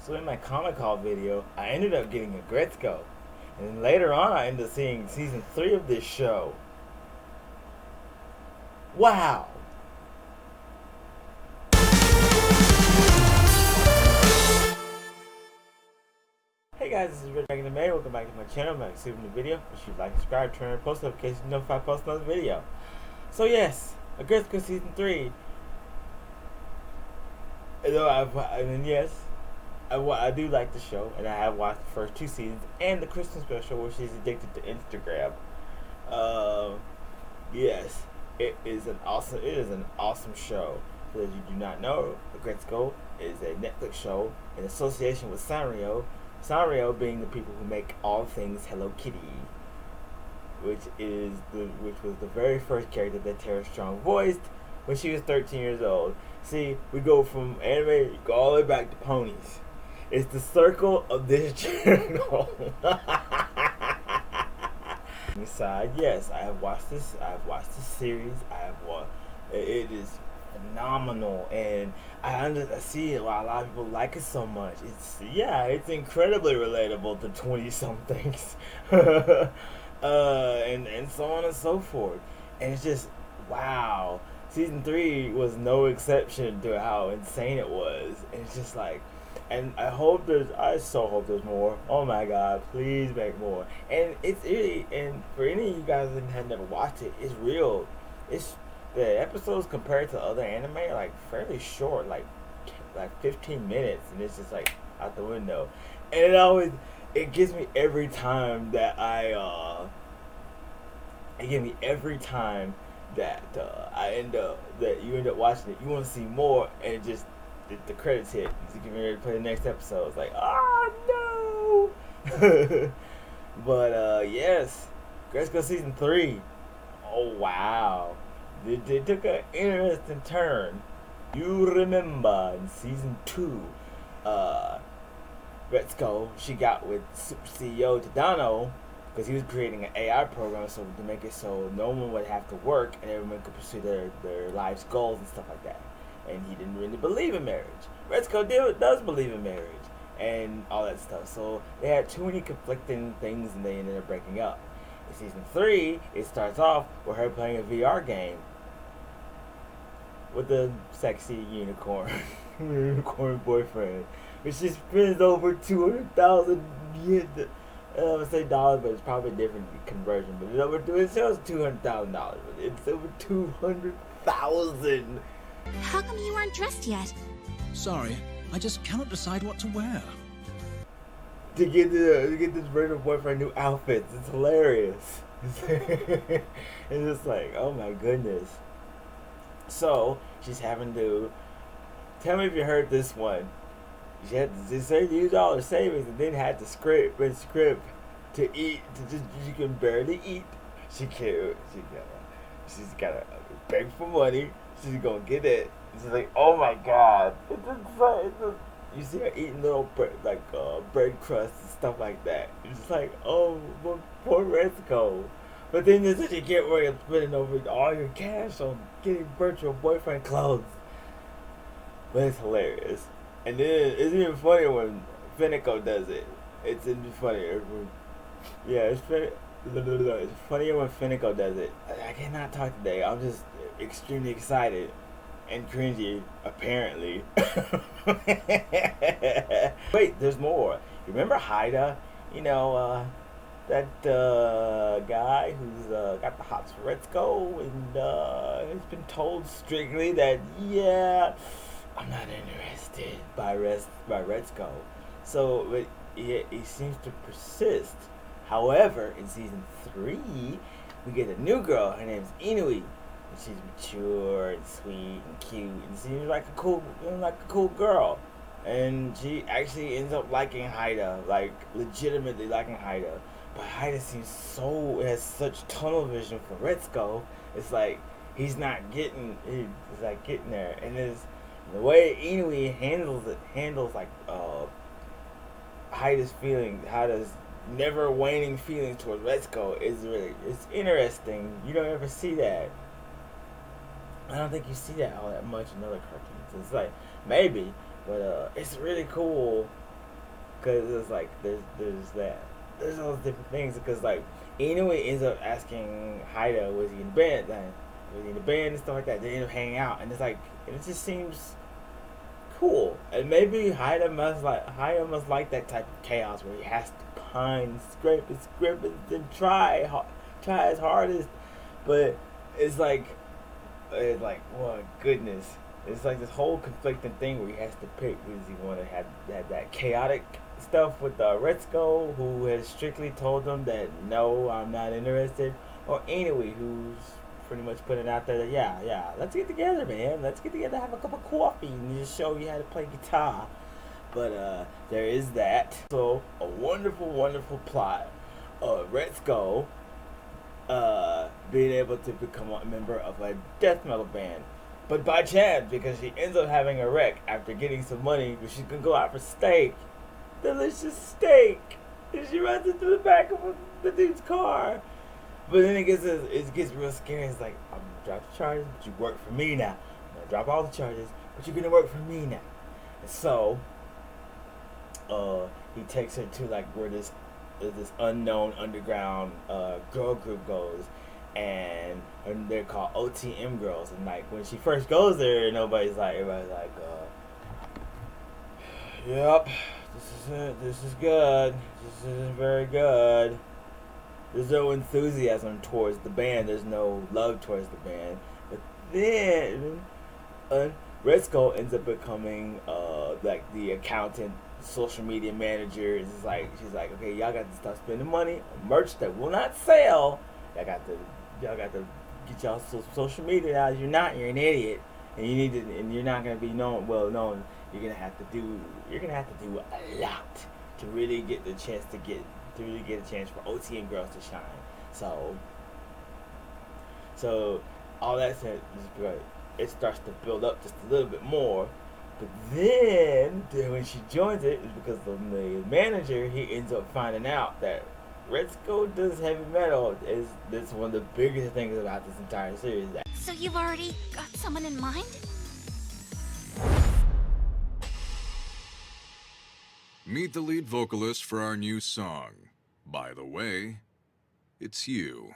So in my Comic Haul video, I ended up getting Aggretsuko. And then later on, I ended up seeing season 3 of this show. Wow! Hey guys, this is Red Dragon May. Welcome back to my channel. I'm back to a new video. Make sure you like, subscribe, turn on post notifications to know if I post another video. So yes, Aggretsuko season 3. I do like the show, and I have watched the first 2 seasons and the Christmas special, where she's addicted to Instagram. Yes, it is an awesome show. For those you do not know, Aggretsuko is a Netflix show in association with Sanrio. Sanrio being the people who make all things Hello Kitty, which was the very first character that Tara Strong voiced when she was 13 years old. See, we go from anime, go all the way back to ponies. It's the circle of this channel. Besides, yes, I have watched this. I have watched this series. It is phenomenal, and I see why a lot of people like it so much. It's incredibly relatable to 20-somethings, and so on and so forth. And it's just wow. Season 3 was no exception to how insane it was. And it's just like, and I so hope there's more. Oh my god, please make more. And it's really, and for any of you guys that have never watched it, it's real. It's the episodes compared to other anime are like fairly short, like 15 minutes, and it's just like out the window. And it gets me every time that you end up watching it. You want to see more, and the credits hit. You get ready to play the next episode. It's like, oh no. But yes, Aggretsuko season 3. Oh wow, they took an interesting turn. You remember in season 2, Aggretsuko, she got with Super CEO Tadano, because he was creating an AI program to make it so no one would have to work and everyone could pursue their life's goals and stuff like that. And he didn't really believe in marriage. Aggretsuko does believe in marriage and all that stuff. So they had too many conflicting things, and they ended up breaking up. In season 3, it starts off with her playing a VR game with a sexy unicorn boyfriend. But she spends over 200,000 yen. I would say dollars, but it's probably a different conversion. But it sells $200,000, but it's over 200,000. How come you aren't dressed yet? Sorry, I just cannot decide what to wear. To get this random boyfriend new outfits, it's hilarious. It's just like, oh my goodness. So she's having to tell me if you heard this one. She had to just use all her savings, and then had to script to eat. She can barely eat. She's gotta beg for money. She's gonna get it. She's like, oh my god. You see her eating little bread crusts and stuff like that. It's just like, oh, poor Aggretsuko. But then there's such a get where you're spending over all your cash on getting virtual boyfriend clothes. But it's hilarious. And then it's even funnier when Finneco does it. It's even funnier. Yeah, it's funnier when Finneco does it. I cannot talk today. I'm just extremely excited and cringy, apparently. Wait, there's more. You remember Haida? You know, that guy who's got the hots for Aggretsuko, and he's been told strictly that, yeah, I'm not interested by Aggretsuko. So he seems to persist. However, in season 3, we get a new girl. Her name's Inui. And she's mature and sweet and cute and seems like a cool girl. And she actually ends up liking Haida, like legitimately liking Haida. But Haida has such tunnel vision for Aggretsuko. It's like he's getting there. And the way Inui handles like Haida's never waning feelings towards Aggretsuko it's interesting. You don't ever see that. I don't think you see that all that much in other cartoons. It's like maybe, but it's really cool because it's like there's all those different things because like anyway ends up asking Haida was he in the band then was he in the band and stuff like that. They end up hanging out and it's like it just seems cool and maybe Haida must like that type of chaos where he has to pine, scrape and try as hard as, but it's like oh goodness. It's like this whole conflicting thing where he has to pick. Does he want to have that chaotic stuff with Aggretsuko, who has strictly told him that no, I'm not interested, or anyway, who's pretty much putting it out there that yeah, let's get together, man. Let's get together, have a cup of coffee, and just show you how to play guitar. But there is that. So a wonderful plot. Aggretsuko being able to become a member of a death metal band. But by chance, because she ends up having a wreck after getting some money, she's gonna go out for steak. Delicious steak. And she runs into the back of the dude's car. But then it gets real scary. It's like, I'm gonna drop the charges, but you work for me now. I'm gonna drop all the charges, but you're gonna work for me now. And so, he takes her to like where this unknown underground girl group goes. And they're called OTM girls. And like when she first goes there, everybody's like, yep, this is it. This is good. This is very good. There's no enthusiasm towards the band. There's no love towards the band. But then Aggretsuko ends up becoming like the accountant, social media manager. She's like, okay, y'all got to start spending money on merch that will not sell. Y'all got to get y'all social media out. You're an idiot, and you need to, and you're not gonna be known. You're gonna have to do a lot to really get a chance for OTM girls to shine. So all that said, it starts to build up just a little bit more. But then when she joins it, is because the manager, he ends up finding out that Aggretsuko does heavy metal. That's one of the biggest things about this entire series. So you've already got someone in mind? Meet the lead vocalist for our new song. By the way, it's you.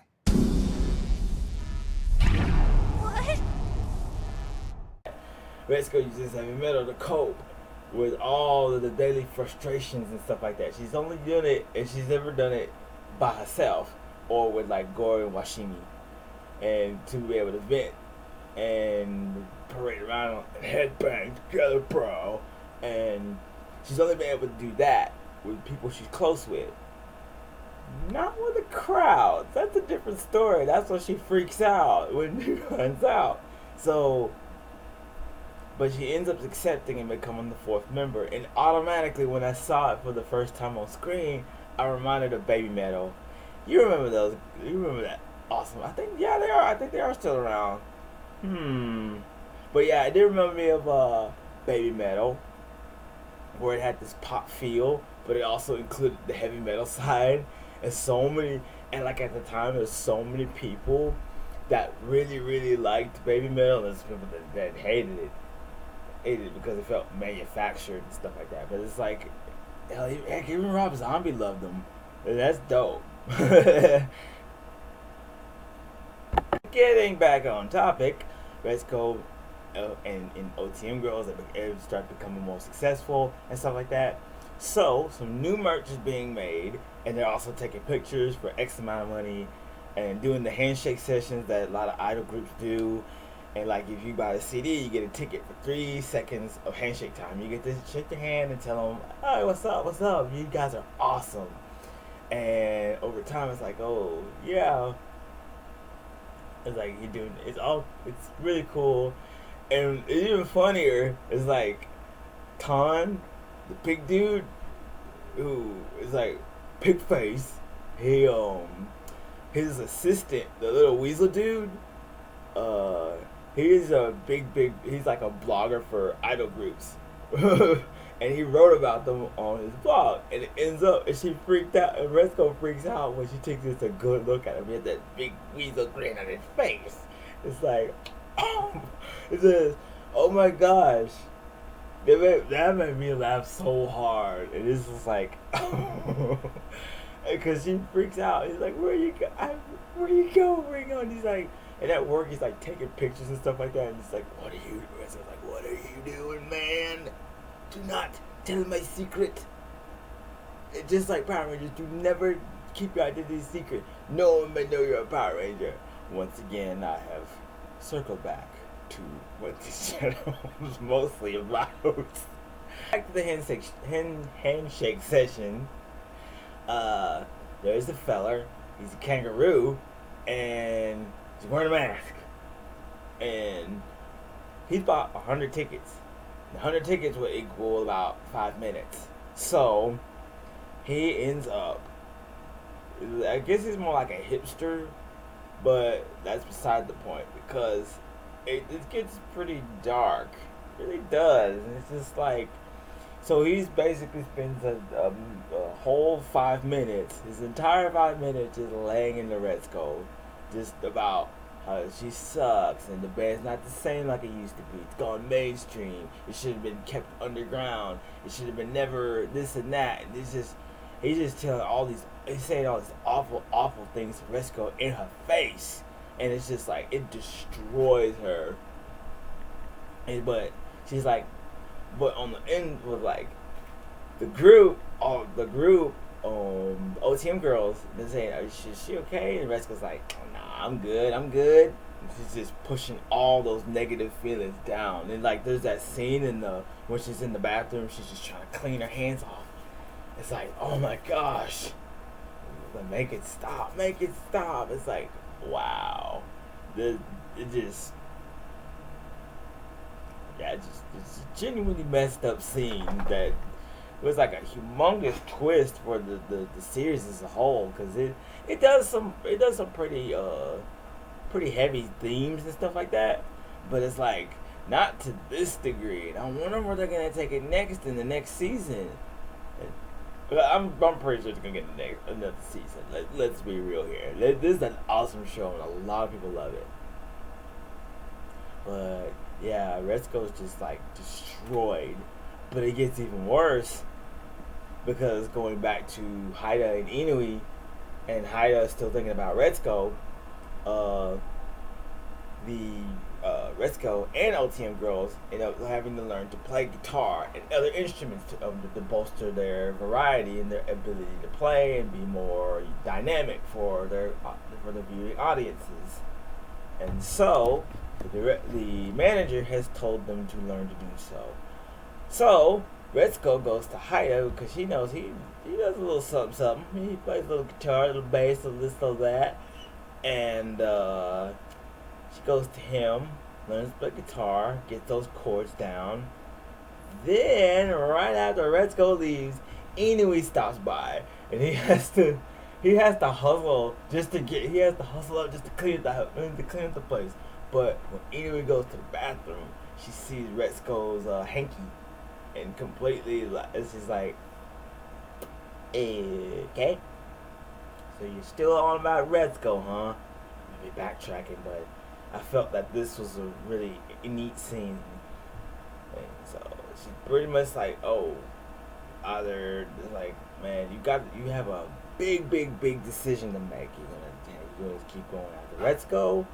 What? Aggretsuko uses heavy metal to cope with all of the daily frustrations and stuff like that. She's only done it, and she's never done it by herself or with like Goro and Washimi, and to be able to vent and parade around and headbang together, bro. And she's only been able to do that with people she's close with, not with the crowd. That's a different story. That's when she freaks out when she runs out. So, but she ends up accepting and becoming the fourth member. And automatically, when I saw it for the first time on screen, I reminded of Baby Metal. You remember those? You remember that? Awesome. I think they are. I think they are still around. But yeah, it did remind me of Baby Metal, where it had this pop feel, but it also included the heavy metal side. And like at the time, there's so many people that really liked Baby Metal, and there's people that hated it because it felt manufactured and stuff like that. But it's like, hell, heck, even Rob Zombie loved them. That's dope. Getting back on topic, Aggretsuko and OTM girls that start becoming more successful and stuff like that. So some new merch is being made, and they're also taking pictures for X amount of money and doing the handshake sessions that a lot of idol groups do. And like if you buy a CD, you get a ticket for 3 seconds of handshake time. You get to shake their hand and tell them, "Hey, what's up? You guys are awesome." And over time, it's like, oh yeah, it's like it's really cool. And it's even funnier is like Ton, the pig dude, who is like pig face. His assistant, the little weasel dude, he's a big, he's like a blogger for idol groups. And he wrote about them on his blog. And it ends up, and she freaked out, and Aggretsuko freaks out when she takes just a good look at him. He has that big weasel grin on his face. It's like, it says, oh my gosh, That made me laugh so hard. And it's just like, because she freaks out. He's like, "Where you go? Where you go? Where you go?" And he's like, and at work he's like taking pictures and stuff like that. And he's like, "What are you doing?" So I was like, "What are you doing, man? Do not tell my secret." It's just like Power Rangers, do never keep your identity secret. No one may know you're a Power Ranger. Once again, I have circled back to what this channel was mostly about. Back to the handshake session. There's the feller. He's a kangaroo, and he's wearing a mask. And he's bought 100 tickets. 100 tickets would equal about 5 minutes. So he ends up, I guess he's more like a hipster, but that's beside the point because it gets pretty dark. It really does. And it's just like, so he's basically spends a whole 5 minutes, his entire 5 minutes, just laying in the Red Skull, just about how she sucks and the band's not the same like it used to be. It's gone mainstream. It should have been kept underground. It should have been never this and that. And it's just, he's just telling all these, he's saying all these awful, awful things to Red Skull in her face, and it's just like it destroys her. And but she's like, but on the end was like the group, OTM girls, they're saying, is she okay? And Red Skull's like, oh, nah, I'm good. And she's just pushing all those negative feelings down. And like, there's that scene when she's in the bathroom, she's just trying to clean her hands off. It's like, oh my gosh, make it stop. It's like, wow, it's a genuinely messed up scene that was like a humongous twist for the series as a whole, because it does some pretty heavy themes and stuff like that, but it's like not to this degree. And I wonder where they're gonna take it next in the next season. I'm pretty sure it's gonna get another season. Let's be real here. This is an awesome show and a lot of people love it. But yeah, Red Skull's just like destroyed. But it gets even worse because going back to Haida and Inui, and Haida is still thinking about Red Skull, Red Skull and OTM girls end up having to learn to play guitar and other instruments to bolster their variety and their ability to play and be more dynamic for the viewing audiences. And so the manager has told them to learn to do so. So Red Skull goes to Haida because she knows he does a little something. He plays a little guitar, a little bass, a little this, a little that, and she goes to him, learns to play guitar, gets those chords down. Then, right after Red Skull leaves, Inui stops by, and he has to hustle up just to clean up the place. But when Inui goes to the bathroom, she sees Red Skull's hanky, and completely, it's just like, okay, so you're still on about Red Skull, huh? Maybe backtracking, but I felt that this was a really neat scene. And so she's pretty much like, oh, either like, man, you have a big decision to make. You gonna keep going after Red Skull,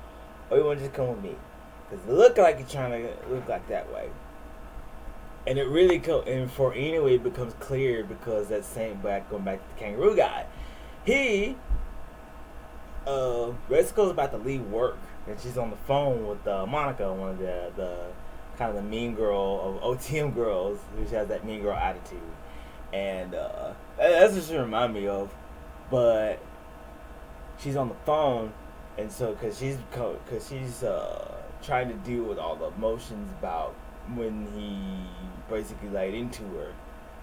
or you wanna just come with me? Because it look like you're trying to look like that way. And it really and for Inui it becomes clear because that same going back to the kangaroo guy, Red Skull's about to leave work, and she's on the phone with Monica, one of the kind of the mean girl of OTM girls, who has that mean girl attitude, and that's what she reminded me of. But she's on the phone, and so because she's trying to deal with all the emotions about when he basically laid into her,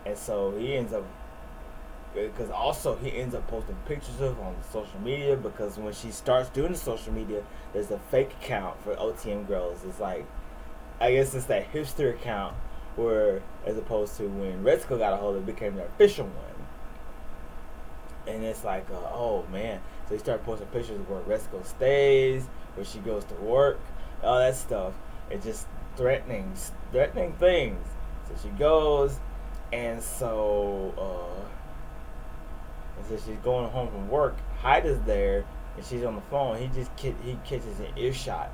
and so he ends up. Because also he ends up posting pictures of on social media, because when she starts doing the social media, there's a fake account for OTM girls. It's like, I guess it's that hipster account, where as opposed to when Red Skull got a hold of it, became the official one. And it's like, oh man. So he started posting pictures of where Red Skull stays, where she goes to work, all that stuff. It's just threatening things. So she goes, and so she's going home from work. Hyda's there, and she's on the phone. He catches an earshot,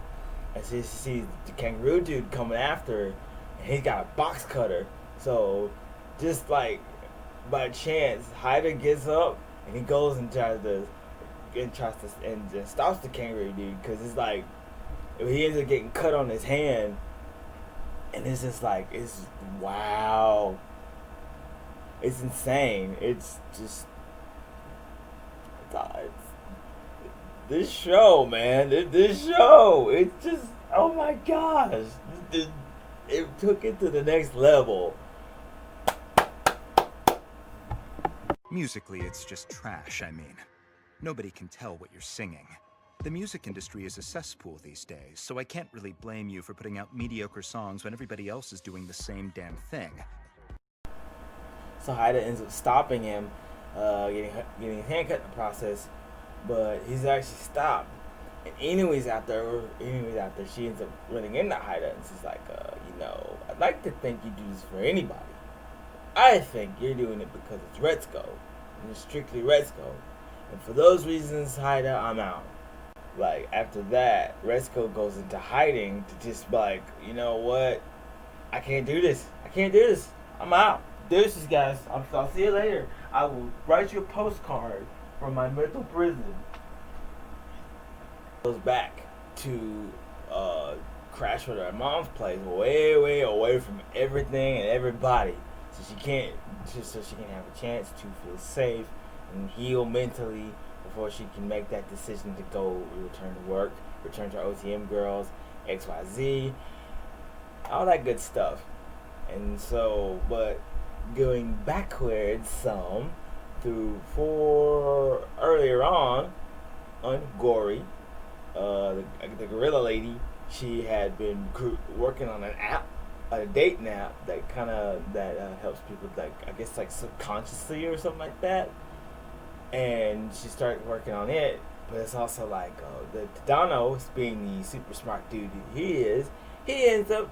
and she sees the kangaroo dude coming after her, and he's got a box cutter. So, just like by chance, Hyda gets up, and he goes and stops the kangaroo dude, because it's like he ends up getting cut on his hand, and it's just like, it's wow, it's insane. It's just this show, man. This show. It's just, oh my gosh, it took it to the next level. Musically, it's just trash, I mean. Nobody can tell what you're singing. The music industry is a cesspool these days, so I can't really blame you for putting out mediocre songs when everybody else is doing the same damn thing. So Haida ends up stopping him, getting his hand cut in the process, but he's actually stopped. And anyways, after she ends up running into Haida, and she's like, I'd like to think you do this for anybody. I think you're doing it because it's Retsuko, and it's strictly Retsuko. And for those reasons, Haida, I'm out. Like, after that, Retsuko goes into hiding to just like, you know what? I can't do this. I'm out. Deuces, guys. I'll see you later. I will write you a postcard from my mental prison. Goes back to crash with her mom's place, way away from everything and everybody, so she can have a chance to feel safe and heal mentally before she can make that decision to go return to work, return to her OTM girls, XYZ, all that good stuff. And so, but going backwards some through earlier on Gory, the gorilla lady, she had been working on an app, a dating app that helps people, like, I guess, like subconsciously or something like that. And she started working on it, but it's also like the Tadano, being the super smart dude he ends up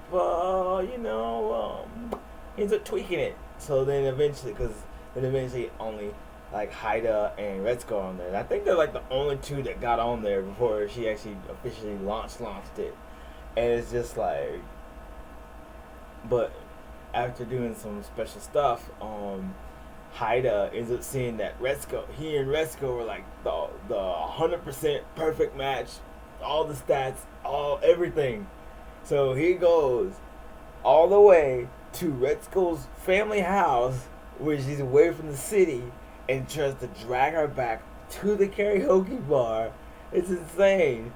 tweaking it. So then eventually only like Haida and Retsuko on there. And I think they're like the only two that got on there before she actually officially launched it. And it's just like, but after doing some special stuff, Haida ends up seeing that he and Retsuko were like the 100% perfect match, all the stats, everything. So he goes all the way to Retsuko's family house, where she's away from the city, and tries to drag her back to the karaoke bar. It's insane.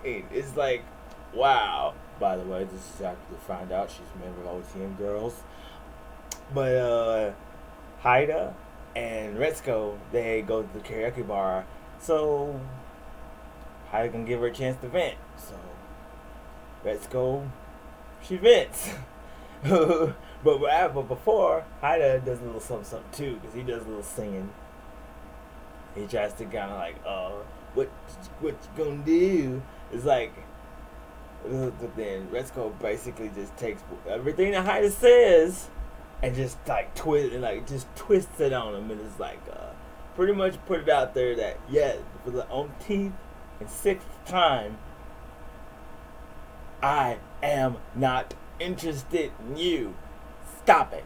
It's like, wow. By the way, this is after they find out she's a member of OTM Girls. But Haida and Retsuko, they go to the karaoke bar, so Haida can give her a chance to vent. So Retsuko, she vents. but before, Haida does a little something too, because he does a little singing. He tries to kind of like, what you gonna do? It's like, but then Retsuko basically just takes everything that Haida says and just like twists it on him, and it's like pretty much put it out there that, yeah, for the umpteenth and 6th time, I am not interested in you. Stop it.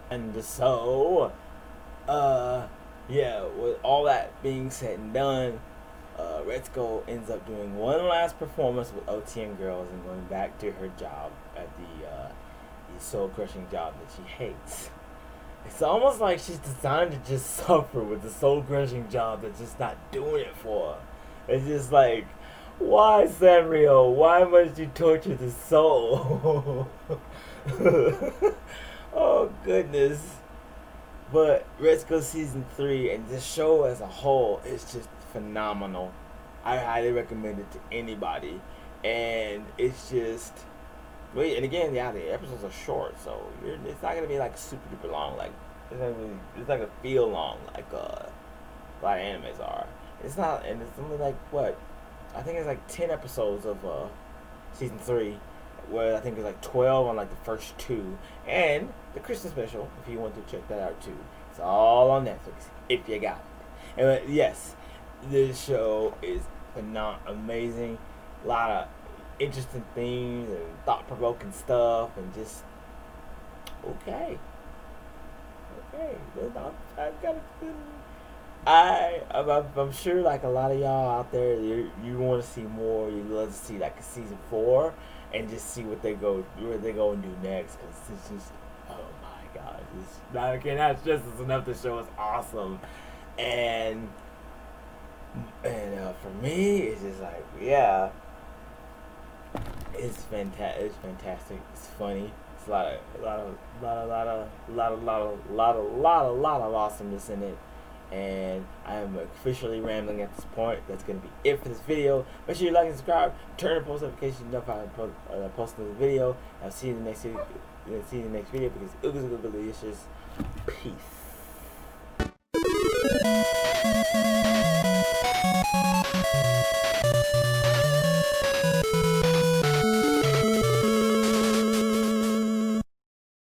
And so, with all that being said and done, Retsuko ends up doing one last performance with OTM Girls and going back to her job at the soul-crushing job that she hates. It's almost like she's designed to just suffer with the soul-crushing job that's just not doing it for her. It's just like, why, Sanrio? Why must you torture the soul? Oh, goodness. But Retsuko Season 3 and this show as a whole is just phenomenal. I highly recommend it to anybody. And it's just, and again, yeah, the episodes are short, so it's not gonna be like super duper long. Like it's not gonna feel long like a lot of animes are. It's not, and it's only like what, I think it's like 10 episodes of Season 3, where I think it's like 12 on like the first two, and the Christmas special if you want to check that out too. It's all on Netflix if you got it. And yes, this show is amazing. A lot of interesting themes and thought-provoking stuff, and just okay. I've got I'm sure like a lot of y'all out there, you want to see more. You love to see like a season 4 and just see where they go and do next, because it's just, oh my god, I cannot stress this enough. The show is awesome, and for me, it's just like, yeah, it's fantastic. It's fantastic. It's funny. It's a lot of awesomeness in it. And I am officially rambling at this point. That's going to be it for this video. Make sure you like and subscribe. Turn on post notifications. Notify post another video. I'll see you in the next video. See you in the next video, because it was delicious. Peace.